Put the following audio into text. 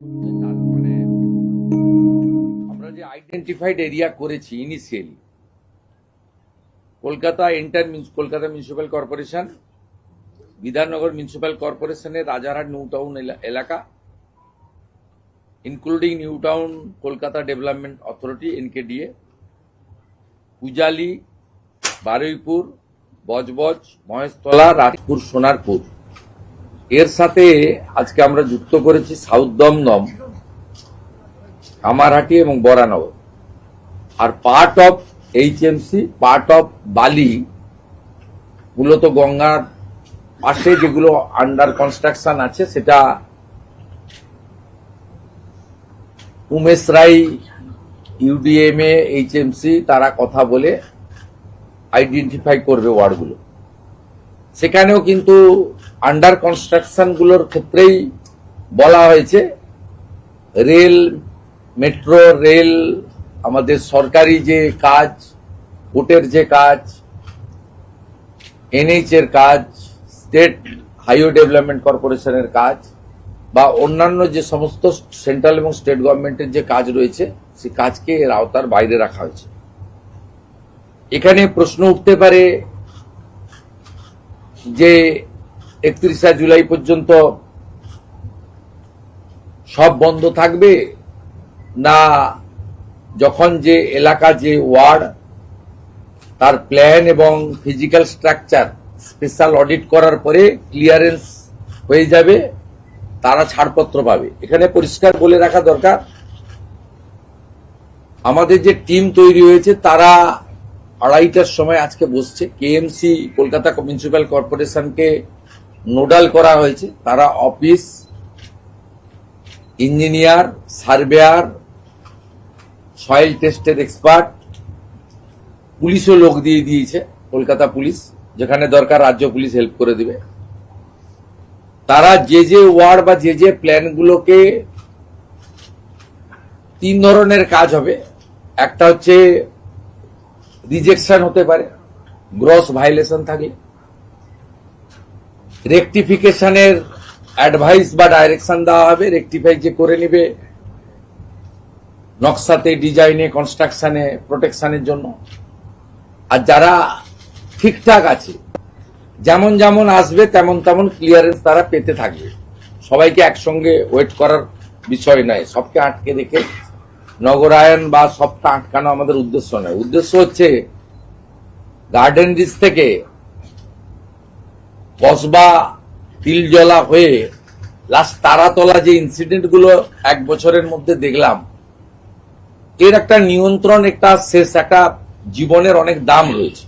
মানে আমরা যে আইডেন্টিফাইড এরিয়া করেছি initially Kolkata Kolkata municipal corporation, Bidhannagar municipal কর্পোরেশনের রাজারহাট নিউ টাউন এলাকা, including new town Kolkata development authority NKDA, Pujali, Baruipur, Budge Budge, Maheshtala, Rajpur, Sonarpur, এর সাথে আজকে আমরা যুক্ত করেছি সাউথ দমদম, কামারহাটি এবং বরানগর। আর part of HMC, part of Bally, মূলত গঙ্গার পাশে যেগুলো আন্ডার কনস্ট্রাকশন আছে সেটা উমেশ রাই, ইউডিএমএ, এইচএমসি তারা কথা বলে আইডেন্টিফাই করবে ওয়ার্ডগুলো। সেখানেও কিন্তু আন্ডার কনস্ট্রাকশন গুলোর ক্ষেত্রেই বলা হয়েছে রেল, মেট্রো রেল, আমাদের সরকারি যে কাজ, কোর্টের যে কাজ, এনএইচ এর কাজ, স্টেট হাইওয়ে ডেভেলপমেন্ট কর্পোরেশনের কাজ বা অন্যান্য যে সমস্ত সেন্ট্রাল এবং স্টেট গভর্নমেন্টের যে কাজ রয়েছে সেই কাজকে এর আওতার বাইরে রাখা হয়েছে। এখানে প্রশ্ন উঠতে পারে যে 31 জুলাই পর্যন্ত সব বন্ধ থাকবে, না যখন যে এলাকা, যে ওয়ার্ড, তার প্ল্যান এবং ফিজিক্যাল স্ট্রাকচার স্পেশাল অডিট করার পরে ক্লিয়ারেন্স হয়ে যাবে তারা ছাড়পত্র পাবে। এখানে পরিষ্কার বলে রাখা দরকার, আমাদের যে টিম তৈরি হয়েছে তারা 2:30টার সময় আজকে বসছে। কেএমসি কলকাতা মিউনিসিপ্যাল কর্পোরেশনকে নোডাল করা হয়েছে, তারা অফিস, ইঞ্জিনিয়ার, সার্ভেয়ার, সয়েল টেস্টের এক্সপার্ট, পুলিশও লোক দিয়ে দিয়েছে, কলকাতা পুলিশ, যেখানে দরকার রাজ্য পুলিশ হেল্প করে দিবে। তারা যে যে ওয়ার্ড বা যে যে প্ল্যানগুলোকে, 3 ধরনের কাজ হবে। একটা হচ্ছে রিজেকশন হতে পারে, গ্রস ভায়োলেশন থাকলে, রেকটিফিকেশনের অ্যাডভাইস বা ডাইরেকশন দেওয়া হবে, রেকটিফাই যে করে নিবে নকশাতে, ডিজাইনে, কনস্ট্রাকশনে, প্রোটেকশনের জন্য। আর যারা ঠিকঠাক আছে, যেমন যেমন আসবে তেমন তেমন ক্লিয়ারেন্স তারা পেতে থাকবে। সবাইকে একসঙ্গে ওয়েট করার বিষয় নয়, সবকে আটকে রেখে নগরায়ন বা সবটা আটকানো আমাদের উদ্দেশ্য নয়। উদ্দেশ্য হচ্ছে গার্ডেন রিচ থেকে কসবা, তিলজলা হয়ে লাস্ট তারাতলা যে ইনসিডেন্ট গুলো 1 বছরের মধ্যে দেখলাম, এর একটা নিয়ন্ত্রণ, একটা শেষ, একটা জীবনের অনেক দাম রয়েছে।